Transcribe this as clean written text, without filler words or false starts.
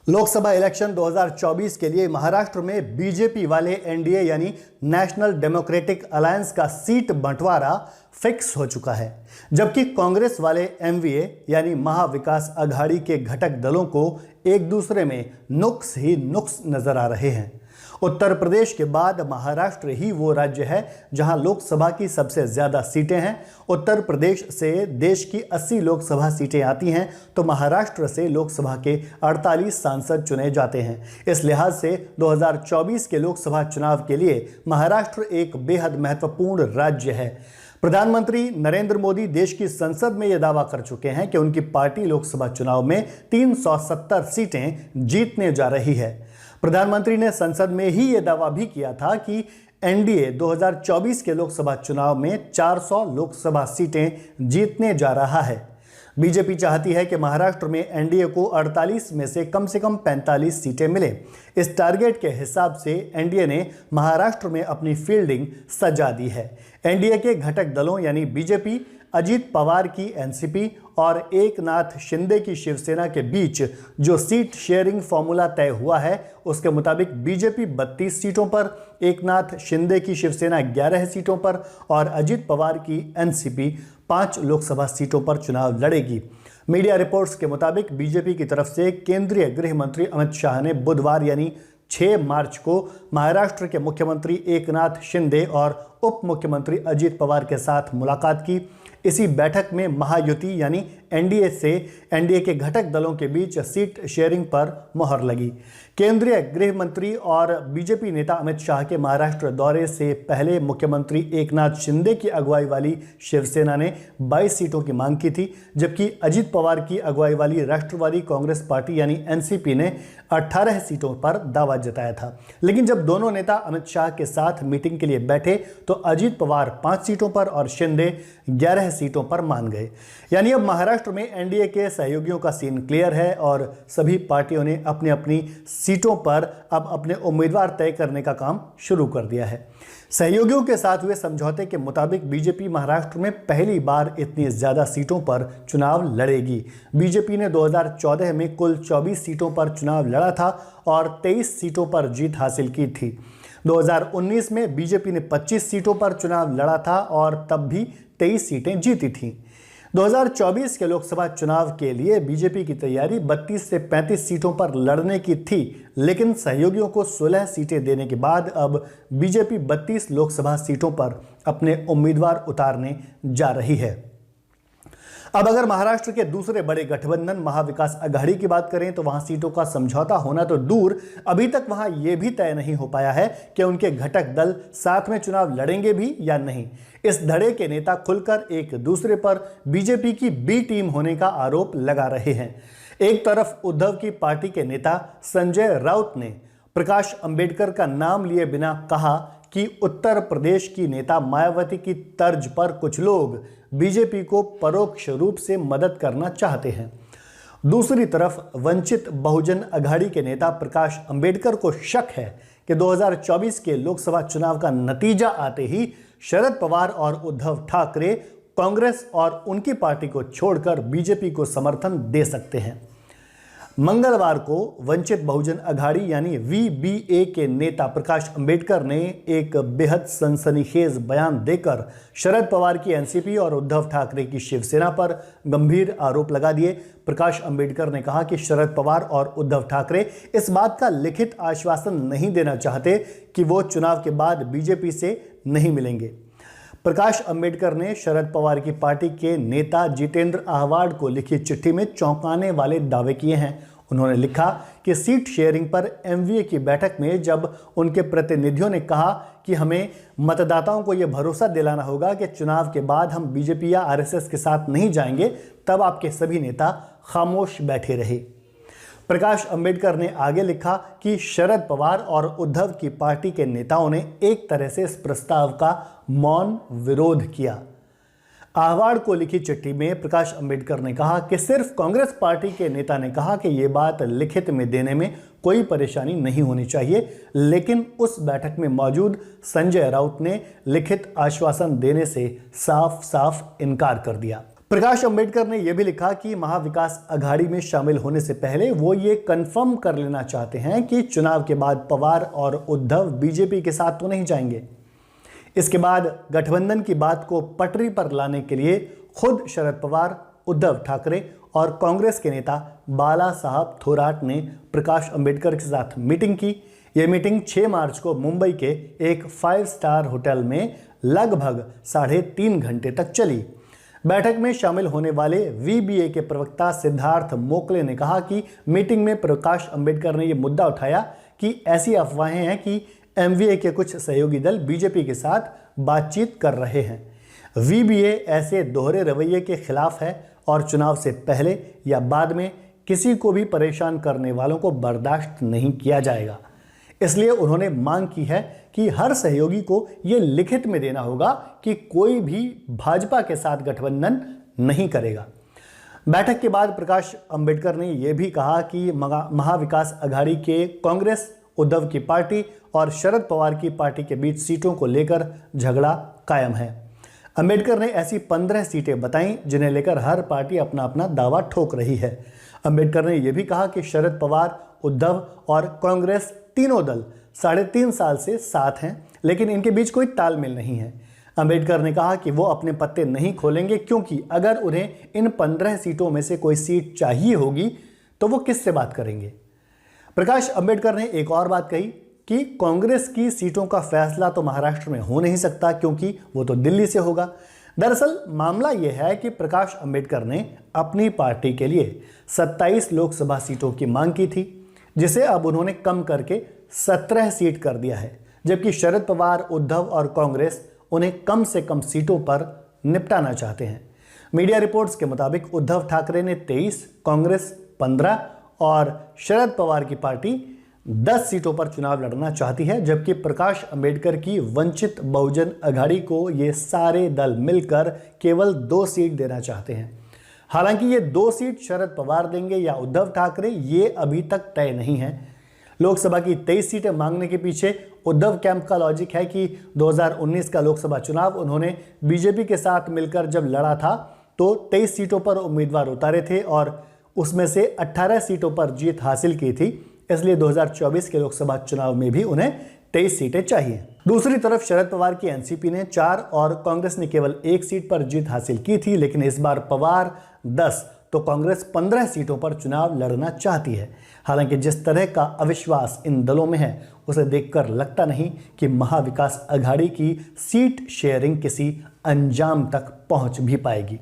Lok Sabha election 2024 के लिए महाराष्ट्र में बीजेपी वाले एनडीए यानी नेशनल डेमोक्रेटिक अलायंस का सीट बंटवारा फिक्स हो चुका है, जबकि कांग्रेस वाले एमवीए यानी महाविकास अघाड़ी के घटक दलों को एक दूसरे में नुक्स ही नुक्स नजर आ रहे हैं। उत्तर प्रदेश के बाद महाराष्ट्र ही वो राज्य है जहां लोकसभा की सबसे ज्यादा सीटें हैं। उत्तर प्रदेश से देश की 80 लोकसभा सीटें आती हैं तो महाराष्ट्र से लोकसभा के 48 सांसद चुने जाते हैं। इस लिहाज से 2024 के लोकसभा चुनाव के लिए महाराष्ट्र एक बेहद महत्वपूर्ण राज्य है। प्रधानमंत्री नरेंद्र मोदी देश की संसद में यह दावा कर चुके हैं कि उनकी पार्टी लोकसभा चुनाव में 370 सीटें जीतने जा रही है। प्रधानमंत्री ने संसद में ही यह दावा भी किया था कि एनडीए 2024 के लोकसभा चुनाव में 400 लोकसभा सीटें जीतने जा रहा है। बीजेपी चाहती है कि महाराष्ट्र में एनडीए को 48 में से कम 45 सीटें मिले। इस टारगेट के हिसाब से एनडीए ने महाराष्ट्र में अपनी फील्डिंग सजा दी है। एनडीए के घटक दलों यानी बीजेपी, अजीत पवार की एनसीपी और एकनाथ शिंदे की शिवसेना के बीच जो सीट शेयरिंग फॉर्मूला तय हुआ है उसके मुताबिक बीजेपी 32 सीटों पर, एकनाथ शिंदे की शिवसेना 11 सीटों पर और अजीत पवार की एनसीपी 5 लोकसभा सीटों पर चुनाव लड़ेगी। मीडिया रिपोर्ट्स के मुताबिक बीजेपी की तरफ से केंद्रीय गृह मंत्री अमित शाह ने बुधवार यानी 6 मार्च को महाराष्ट्र के मुख्यमंत्री एकनाथ शिंदे और उप मुख्यमंत्री अजीत पवार के साथ मुलाकात की। इसी बैठक में महायुति यानी एनडीए से एनडीए के घटक दलों के बीच सीट शेयरिंग पर मुहर लगी। केंद्रीय गृह मंत्री और बीजेपी नेता अमित शाह के महाराष्ट्र दौरे से पहले मुख्यमंत्री एकनाथ शिंदे की अगुवाई वाली शिवसेना ने 22 सीटों की मांग की थी, जबकि अजीत पवार की अगुवाई वाली राष्ट्रवादी कांग्रेस पार्टी यानी एनसीपी ने 18 सीटों पर दावा जताया था। लेकिन जब दोनों नेता अमित शाह के साथ मीटिंग के लिए बैठे तो अजीत पवार 5 सीटों पर और शिंदे 11 सीटों पर मान गए। यानी अब महाराष्ट्र में एनडीए के सहयोगियों का सीन क्लियर है और सभी पार्टियों ने अपनी अपनी सीटों पर अब अपने उम्मीदवार तय करने का काम शुरू कर दिया है। सहयोगियों के साथ हुए समझौते के मुताबिक बीजेपी महाराष्ट्र में पहली बार इतनी ज्यादा सीटों पर चुनाव लड़ेगी। बीजेपी ने 2014 में कुल 24 सीटों पर चुनाव लड़ा था और 23 सीटों पर जीत हासिल की थी। 2019 में बीजेपी ने 25 सीटों पर चुनाव लड़ा था और तब भी 23 सीटें जीती थीं। 2024 के लोकसभा चुनाव के लिए बीजेपी की तैयारी 32 से 35 सीटों पर लड़ने की थी, लेकिन सहयोगियों को 16 सीटें देने के बाद अब बीजेपी 32 लोकसभा सीटों पर अपने उम्मीदवार उतारने जा रही है। अब अगर महाराष्ट्र के दूसरे बड़े गठबंधन महाविकास अघाड़ी की बात करें तो वहां सीटों का समझौता होना तो दूर, अभी तक वहां यह भी तय नहीं हो पाया है कि उनके घटक दल साथ में चुनाव लड़ेंगे भी या नहीं। इस धड़े के नेता खुलकर एक दूसरे पर बीजेपी की बी टीम होने का आरोप लगा रहे हैं। एक तरफ उद्धव की पार्टी के नेता संजय राउत ने प्रकाश अंबेडकर का नाम लिए बिना कहा कि उत्तर प्रदेश की नेता मायावती की तर्ज पर कुछ लोग बीजेपी को परोक्ष रूप से मदद करना चाहते हैं। दूसरी तरफ वंचित बहुजन अघाड़ी के नेता प्रकाश अंबेडकर को शक है कि 2024 के लोकसभा चुनाव का नतीजा आते ही शरद पवार और उद्धव ठाकरे कांग्रेस और उनकी पार्टी को छोड़कर बीजेपी को समर्थन दे सकते हैं। मंगलवार को वंचित बहुजन अघाड़ी यानी वीबीए के नेता प्रकाश अंबेडकर ने एक बेहद सनसनीखेज बयान देकर शरद पवार की एनसीपी और उद्धव ठाकरे की शिवसेना पर गंभीर आरोप लगा दिए। प्रकाश अंबेडकर ने कहा कि शरद पवार और उद्धव ठाकरे इस बात का लिखित आश्वासन नहीं देना चाहते कि वो चुनाव के बाद बीजेपी से नहीं मिलेंगे। प्रकाश अंबेडकर ने शरद पवार की पार्टी के नेता जितेंद्र आह्वाड को लिखी चिट्ठी में चौंकाने वाले दावे किए हैं। उन्होंने लिखा कि सीट शेयरिंग पर एमवीए की बैठक में जब उनके प्रतिनिधियों ने कहा कि हमें मतदाताओं को यह भरोसा दिलाना होगा कि चुनाव के बाद हम बीजेपी या आरएसएस के साथ नहीं जाएंगे, तब आपके सभी नेता खामोश बैठे रहे। प्रकाश अंबेडकर ने आगे लिखा कि शरद पवार और उद्धव की पार्टी के नेताओं ने एक तरह से इस प्रस्ताव का मौन विरोध किया। आह्वाड को लिखी चिट्ठी में प्रकाश अंबेडकर ने कहा कि सिर्फ कांग्रेस पार्टी के नेता ने कहा कि यह बात लिखित में देने में कोई परेशानी नहीं होनी चाहिए, लेकिन उस बैठक में मौजूद संजय राउत ने लिखित आश्वासन देने से साफ साफ इनकार कर दिया। प्रकाश अंबेडकर ने यह भी लिखा कि महाविकास अघाड़ी में शामिल होने से पहले वो ये कंफर्म कर लेना चाहते हैं कि चुनाव के बाद पवार और उद्धव बीजेपी के साथ तो नहीं जाएंगे। इसके बाद गठबंधन की बात को पटरी पर लाने के लिए खुद शरद पवार, उद्धव ठाकरे और कांग्रेस के नेता बाला साहब थोराट ने प्रकाश अंबेडकर के साथ मीटिंग की। यह मीटिंग 6 मार्च को मुंबई के एक 5 स्टार होटल में लगभग 3.5 घंटे तक चली। बैठक में शामिल होने वाले वीबीए के प्रवक्ता सिद्धार्थ मोकले ने कहा कि मीटिंग में प्रकाश अंबेडकर ने यह मुद्दा उठाया कि ऐसी अफवाहें हैं कि एमवीए के कुछ सहयोगी दल बीजेपी के साथ बातचीत कर रहे हैं। वीबीए ऐसे दोहरे रवैये के खिलाफ है और चुनाव से पहले या बाद में किसी को भी परेशान करने वालों को बर्दाश्त नहीं किया जाएगा। इसलिए उन्होंने मांग की है कि हर सहयोगी को यह लिखित में देना होगा कि कोई भी भाजपा के साथ गठबंधन नहीं करेगा। बैठक के बाद प्रकाश अंबेडकर ने यह भी कहा कि महाविकास अघाड़ी के कांग्रेस, उद्धव की पार्टी और शरद पवार की पार्टी के बीच सीटों को लेकर झगड़ा कायम है। अंबेडकर ने ऐसी 15 सीटें बताईं जिन्हें लेकर हर पार्टी अपना अपना दावा ठोक रही है। अंबेडकर ने यह भी कहा कि शरद पवार, उद्धव और कांग्रेस तीनों दल 3.5 साल से साथ हैं, लेकिन इनके बीच कोई तालमेल नहीं है। अंबेडकर ने कहा कि वो अपने पत्ते नहीं खोलेंगे, क्योंकि अगर उन्हें इन 15 सीटों में से कोई सीट चाहिए होगी तो वो किससे बात करेंगे। प्रकाश अंबेडकर ने एक और बात कही कि कांग्रेस की सीटों का फैसला तो महाराष्ट्र में हो नहीं सकता, क्योंकि वो तो दिल्ली से होगा। दरअसल मामला यह है कि प्रकाश अंबेडकर ने अपनी पार्टी के लिए 27 लोकसभा सीटों की मांग की थी, जिसे अब उन्होंने कम करके 17 सीट कर दिया है, जबकि शरद पवार, उद्धव और कांग्रेस उन्हें कम से कम सीटों पर निपटाना चाहते हैं। मीडिया रिपोर्ट्स के मुताबिक उद्धव ठाकरे ने 23, कांग्रेस 15 और शरद पवार की पार्टी 10 सीटों पर चुनाव लड़ना चाहती है, जबकि प्रकाश अंबेडकर की वंचित बहुजन अघाड़ी को ये सारे दल मिलकर केवल 2 सीट देना चाहते हैं। हालांकि ये 2 सीट शरद पवार देंगे या उद्धव ठाकरे, ये अभी तक तय नहीं है। लोकसभा की 23 सीटें मांगने के पीछे उद्धव कैंप का लॉजिक है कि 2019 का लोकसभा चुनाव उन्होंने बीजेपी के साथ मिलकर जब लड़ा था तो 23 सीटों पर उम्मीदवार उतारे थे और उसमें से 18 सीटों पर जीत हासिल की थी। इसलिए 2024 के लोकसभा चुनाव में भी उन्हें 23 सीटें चाहिए। दूसरी तरफ शरद पवार की एनसीपी ने 4 और कांग्रेस ने केवल 1 सीट पर जीत हासिल की थी, लेकिन इस बार पवार 10 तो कांग्रेस 15 सीटों पर चुनाव लड़ना चाहती है। हालांकि जिस तरह का अविश्वास इन दलों में है, उसे देखकर लगता नहीं कि महाविकास अघाड़ी की सीट शेयरिंग किसी अंजाम तक पहुंच भी पाएगी।